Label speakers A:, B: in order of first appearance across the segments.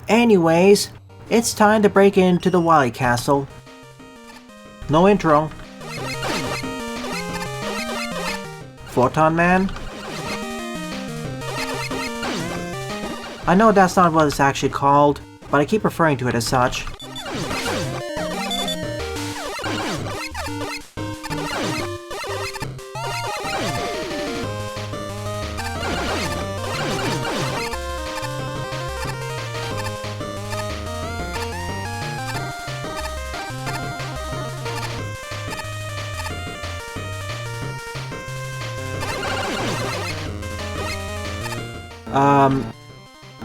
A: Anyways, it's time to break into the Wily castle. No intro. Photon Man? I know that's not what it's actually called, but I keep referring to it as such.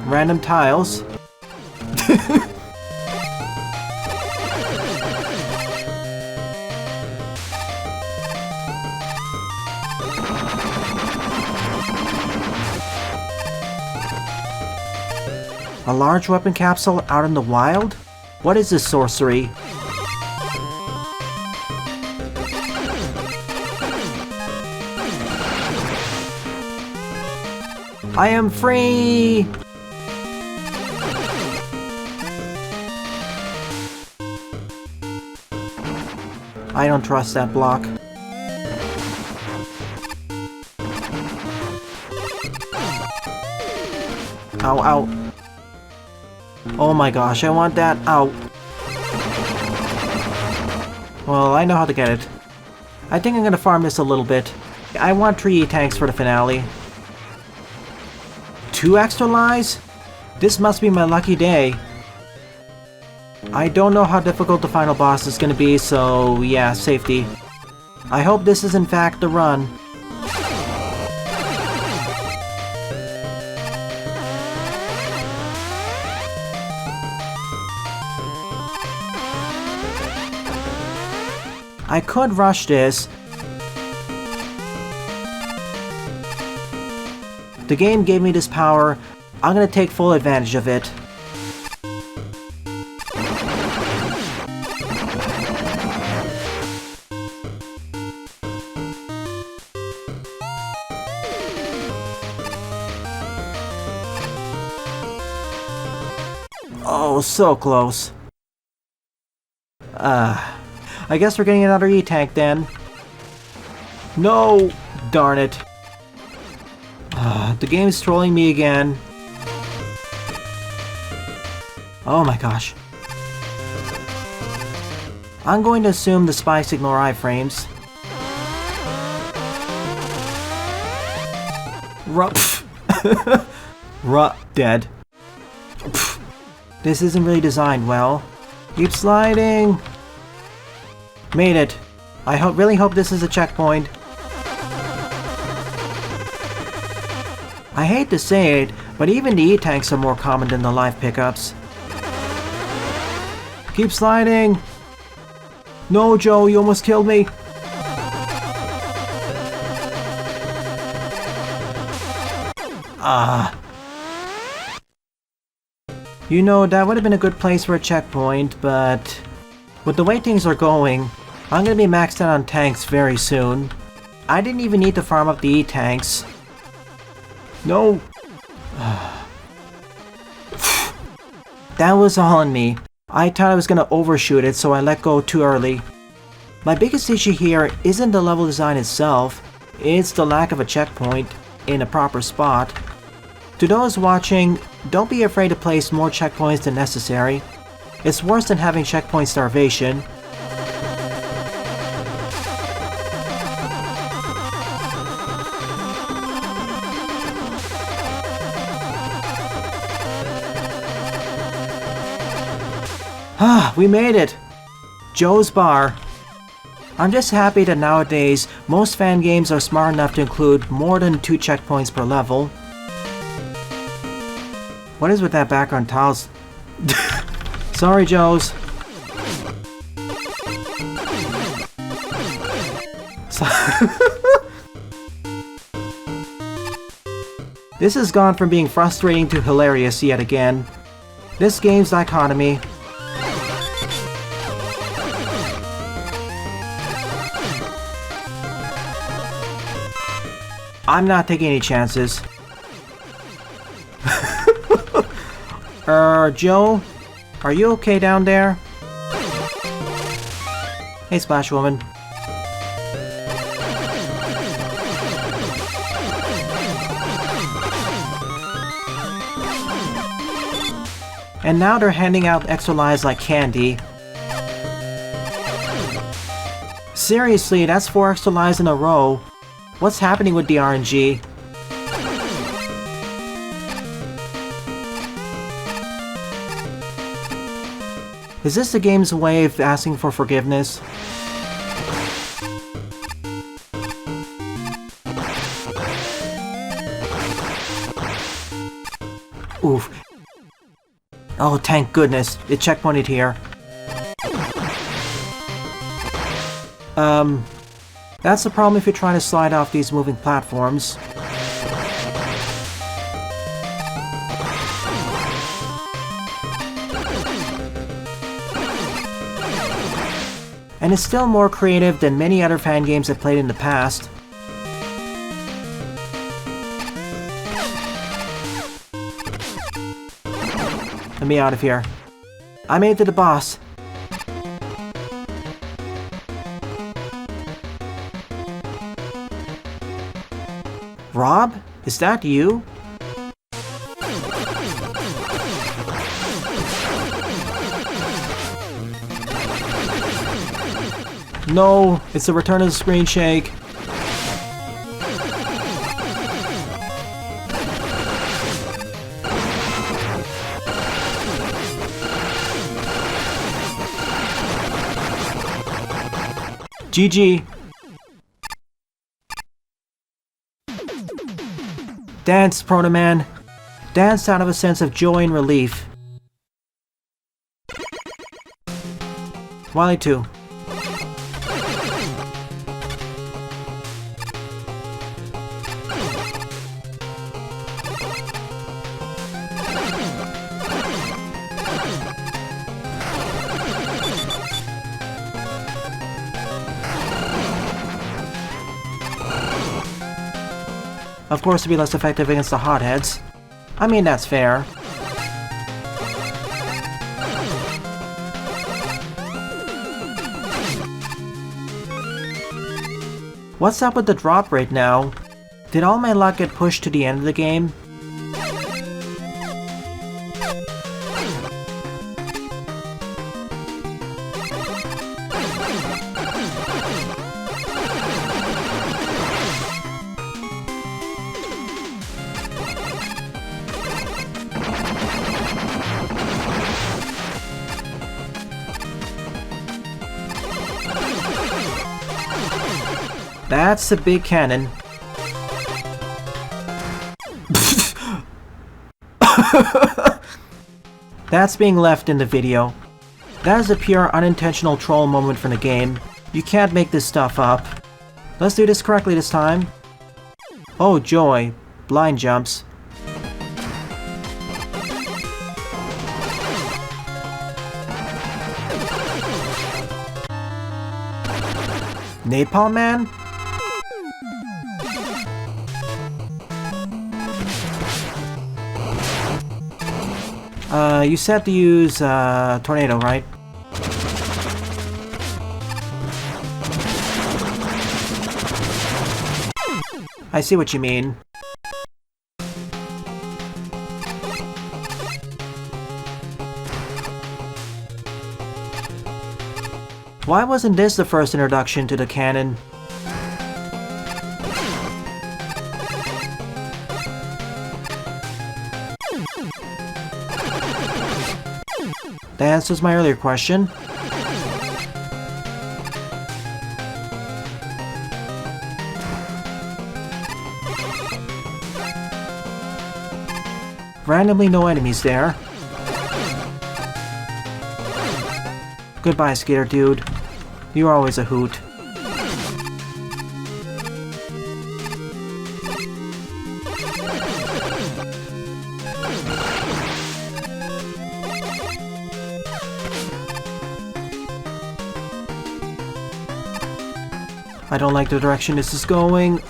A: Random tiles. A large weapon capsule out in the wild? What is this sorcery? I am free! I don't trust that block. Ow, ow. Oh my gosh, I want that. Ow. Well, I know how to get it. I think I'm gonna farm this a little bit. I want 3 E-tanks for the finale. 2 extra lives? This must be my lucky day. I don't know how difficult the final boss is gonna be, so yeah, safety. I hope this is in fact the run. I could rush this. The game gave me this power. I'm gonna take full advantage of it. Oh, so close. I guess we're getting another E-tank then. No! Darn it. The game's trolling me again. Oh my gosh. I'm going to assume the spikes ignore iframes. Dead. This isn't really designed well. Keep sliding! Made it. I really hope this is a checkpoint. I hate to say it, but even the E-tanks are more common than the live pickups. Keep sliding! No, Joe, you almost killed me! You know, that would have been a good place for a checkpoint, but with the way things are going, I'm gonna be maxed out on tanks very soon. I didn't even need to farm up the E-tanks. No! That was all on me. I thought I was gonna overshoot it, so I let go too early. My biggest issue here isn't the level design itself, it's the lack of a checkpoint in a proper spot. To those watching, don't be afraid to place more checkpoints than necessary. It's worse than having checkpoint starvation. We made it! Joe's Bar. I'm just happy that nowadays, most fan games are smart enough to include more than 2 checkpoints per level. What is with that background tiles? Sorry, Joes. This has gone from being frustrating to hilarious yet again. This game's dichotomy. I'm not taking any chances. Joe? Are you okay down there? Hey, Splash Woman. And now they're handing out extra lives like candy. Seriously, that's 4 extra lives in a row. What's happening with the RNG? Is this the game's way of asking for forgiveness? Oof. Oh, thank goodness. It checkpointed here. That's the problem if you're trying to slide off these moving platforms. And it's still more creative than many other fan games I've played in the past. Let me out of here. I made it to the boss. Rob? Is that you? No, it's the return of the Screen Shake. GG. Dance, Proto Man. Dance out of a sense of joy and relief. Wily 2. Of course, to be less effective against the hotheads. I mean, that's fair. What's up with the drop rate now? Did all my luck get pushed to the end of the game? That's the big cannon. That's being left in the video. That is a pure unintentional troll moment from the game. You can't make this stuff up. Let's do this correctly this time. Oh joy, blind jumps. Napalm Man? You said to use, Tornado, right? I see what you mean. Why wasn't this the first introduction to the cannon? That answers my earlier question. Randomly no enemies there. Goodbye, Skater Dude. You're always a hoot. I don't like the direction this is going.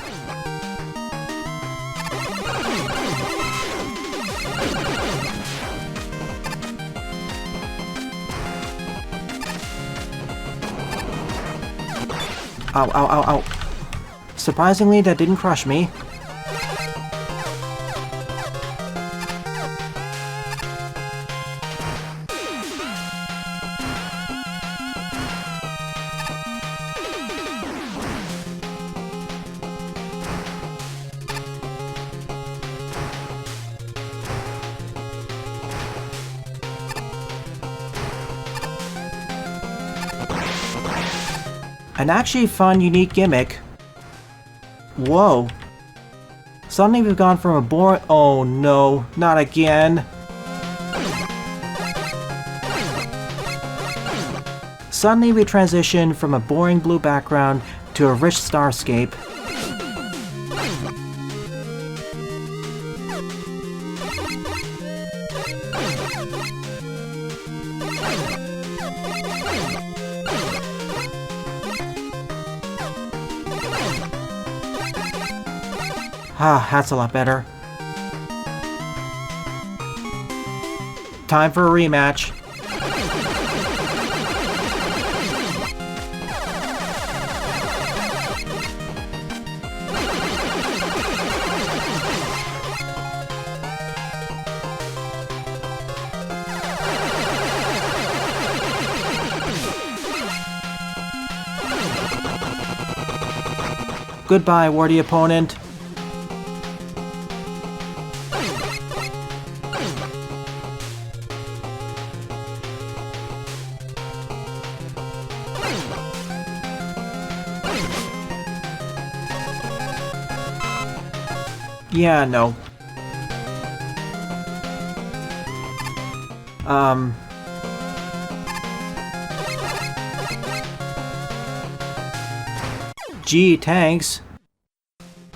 A: Ow, ow, ow, ow. Surprisingly, that didn't crush me. An actually fun, unique gimmick. Whoa. Suddenly we've gone from a boring— oh no, not again. Suddenly we transition from a boring blue background to a rich starscape. Ah, that's a lot better. Time for a rematch. Goodbye, worthy opponent. Yeah, no. Gee, thanks.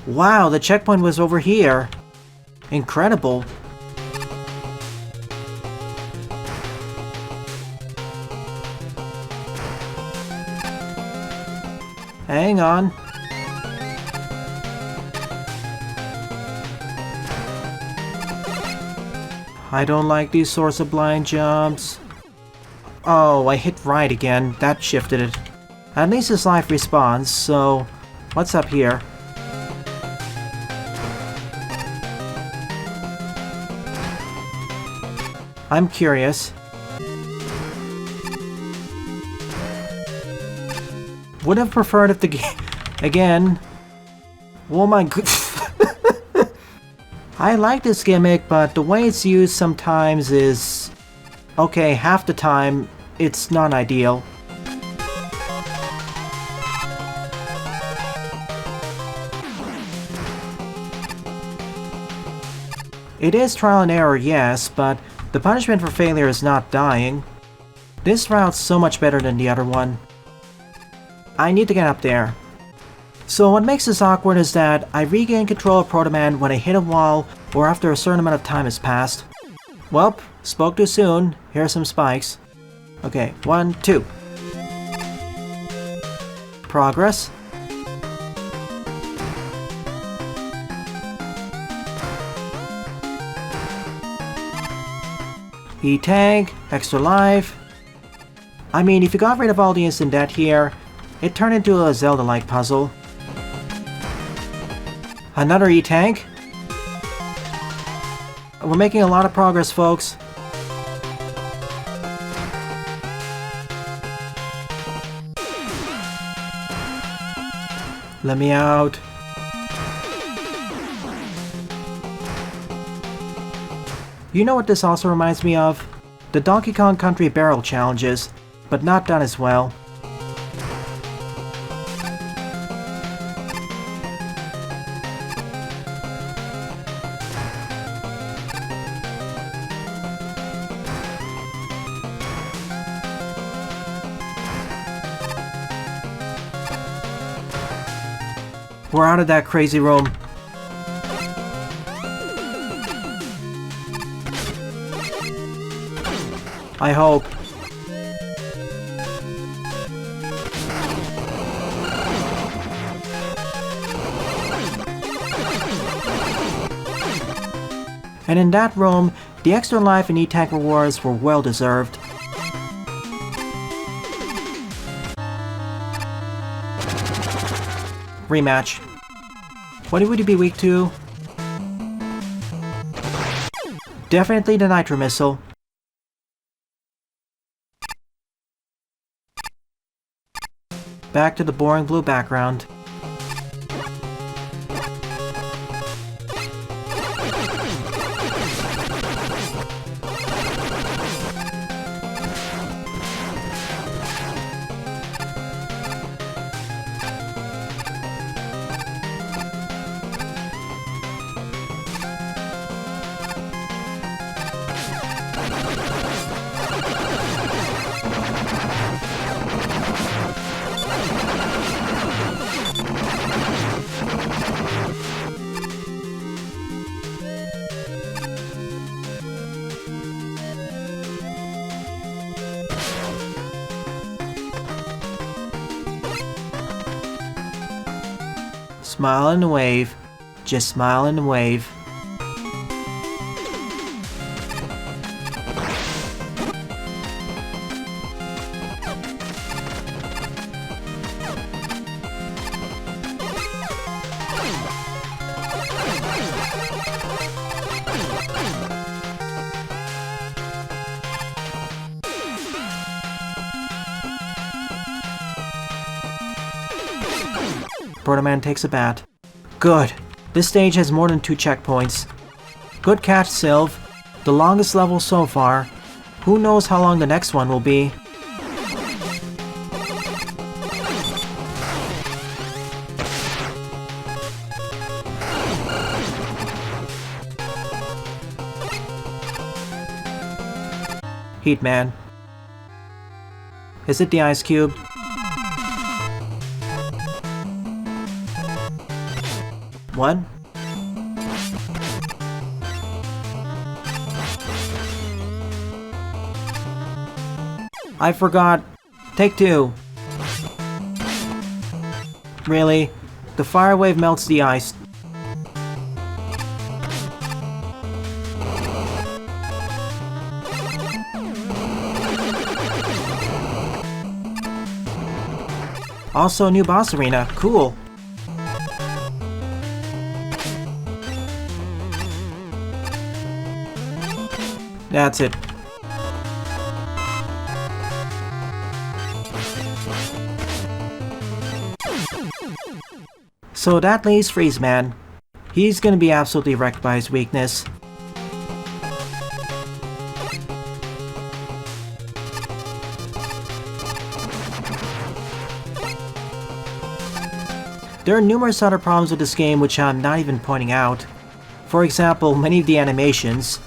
A: Wow, the checkpoint was over here. Incredible. Hang on. I don't like these sorts of blind jumps. Oh, I hit right again. That shifted it. At least his life respawns, so what's up here? I'm curious. Would have preferred if the game— again. Oh my god. I like this gimmick, but the way it's used sometimes is— okay, half the time, it's not ideal. It is trial and error, yes, but the punishment for failure is not dying. This route's so much better than the other one. I need to get up there. So what makes this awkward is that I regain control of Proto Man when I hit a wall or after a certain amount of time has passed. Welp, spoke too soon. Here are some spikes. Okay, 1, 2. Progress. E-tag, extra life. I mean, if you got rid of all the instant death here, it turned into a Zelda-like puzzle. Another E-tag. We're making a lot of progress, folks. Let me out. You know what this also reminds me of? The Donkey Kong Country barrel challenges, but not done as well. We're out of that crazy room. I hope. And in that room, the extra life and E-tag rewards were well deserved. Rematch. What would he be weak to? Definitely the Nitro Missile. Back to the boring blue background. Smile and wave. Just smile and wave. Proto Man takes a bat. Good. This stage has more than 2 checkpoints. Good catch, Sylv. The longest level so far. Who knows how long the next one will be. Heat Man. Is it the Ice Cube? What? I forgot. Take 2. Really? The fire wave melts the ice. Also, new boss arena. Cool. That's it. So that leaves Freeze Man. He's gonna be absolutely wrecked by his weakness. There are numerous other problems with this game which I'm not even pointing out. For example, many of the animations.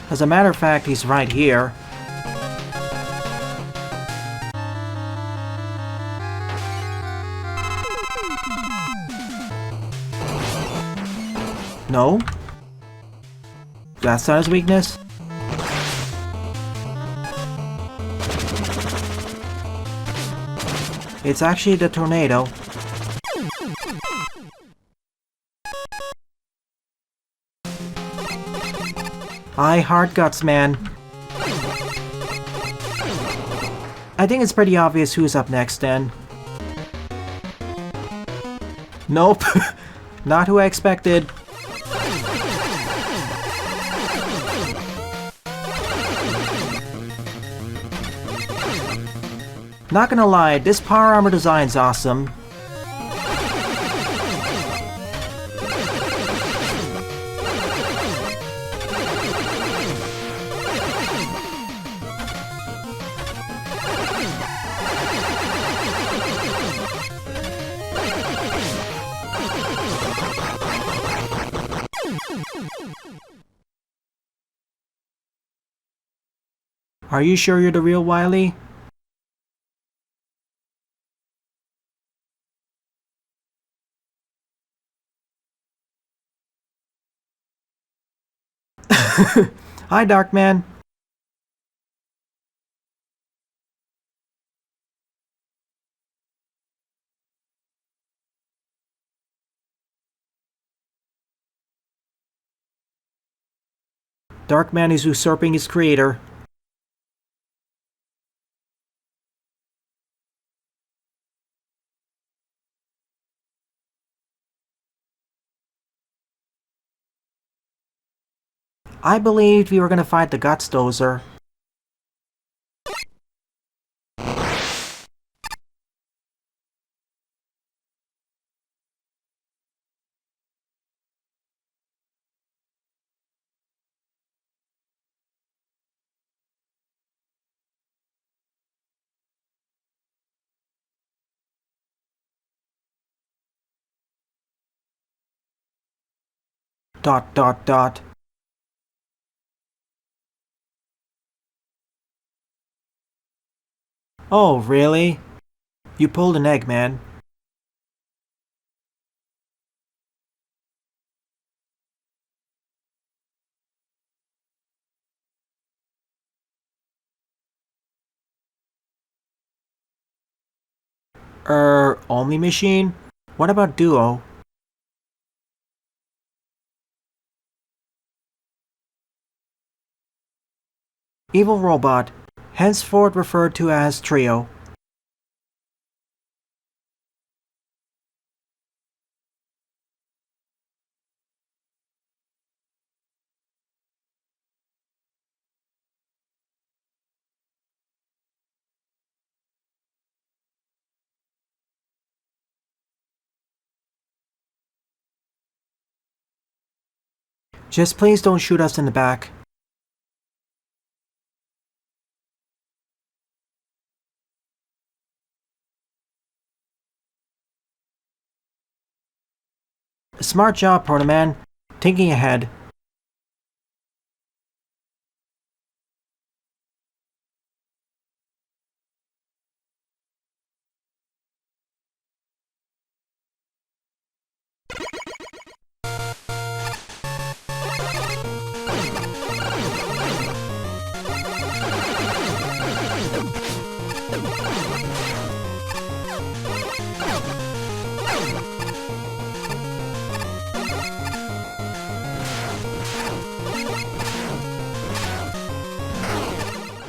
A: As a matter of fact, he's right here. No? That's not his weakness? It's actually the tornado. I heart guts, man. I think it's pretty obvious who's up next then. Nope. Not who I expected. Not gonna lie, this power armor design's awesome. Are you sure you're the real Wily? Hi, Darkman. Darkman is usurping his creator. I believed we were gonna fight the Guts Dozer. Dot dot dot. Oh, really? You pulled an egg, man. Only machine? What about Duo? Evil robot, henceforth referred to as Trio. Just please don't shoot us in the back. Smart job, Proto Man. Thinking ahead.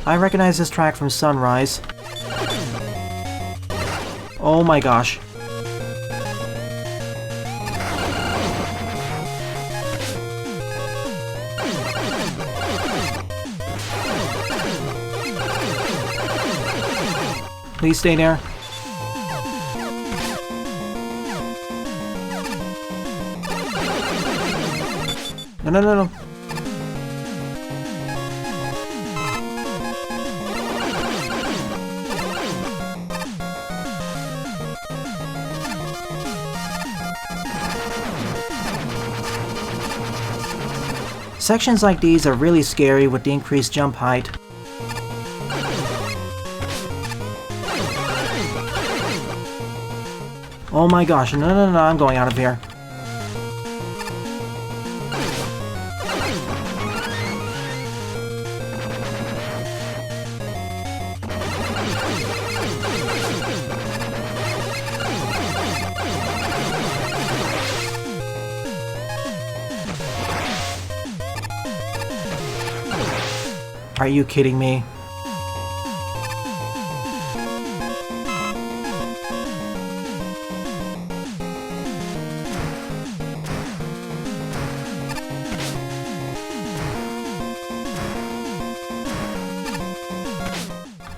A: I recognize this track from Sunrise. Oh my gosh. Please stay there. No, no, no, no. Sections like these are really scary with the increased jump height. Oh my gosh, no, no, no, I'm going out of here. Are you kidding me?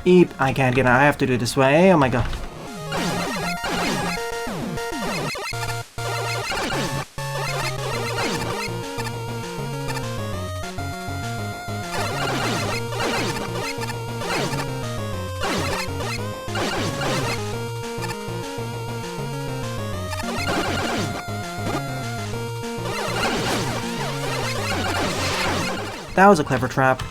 A: Eep, I can't get out. I have to do it this way. Oh my god. That was a clever trap.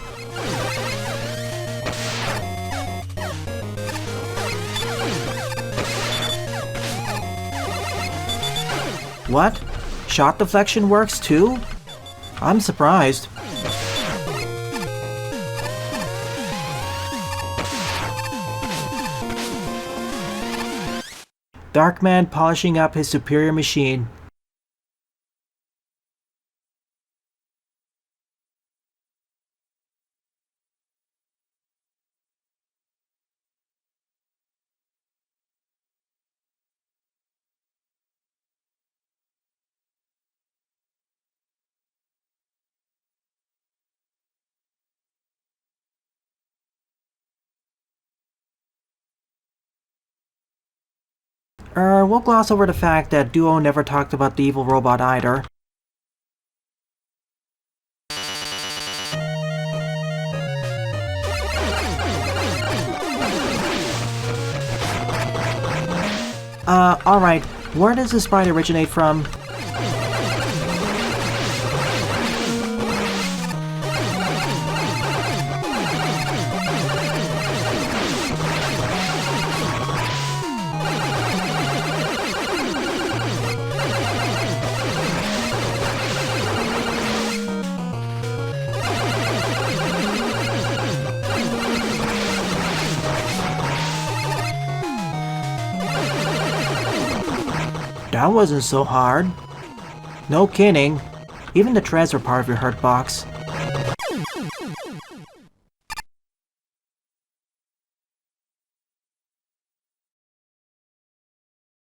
A: What? Shot deflection works too? I'm surprised. Darkman polishing up his superior machine. We'll gloss over the fact that Duo never talked about the evil robot either. Alright, where does this sprite originate from? That wasn't so hard. No kidding. Even the treads are part of your hurt box.